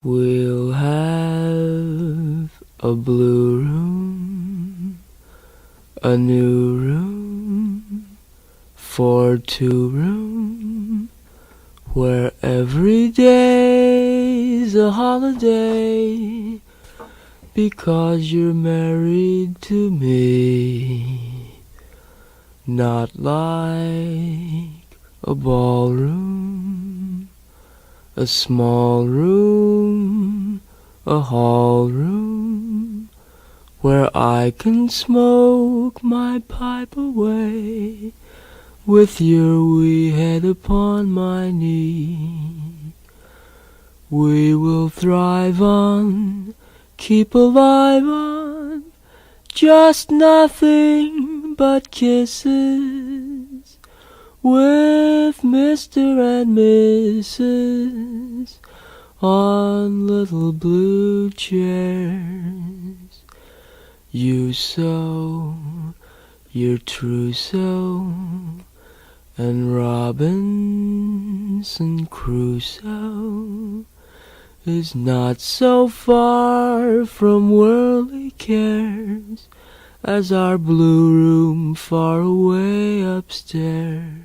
We'll have a blue room, a new room for two room, where every day's a holiday, because you're married to me. Not like a ballroom, a small room, a hall room, where I can smoke my pipe away, with your wee head upon my knee. We will thrive on, keep alive on, just nothing but kisses, with Mr. and Mrs. on little blue chairs. You sew your trousseau, and Robinson Crusoe is not so far from worldly cares as our blue room far away upstairs.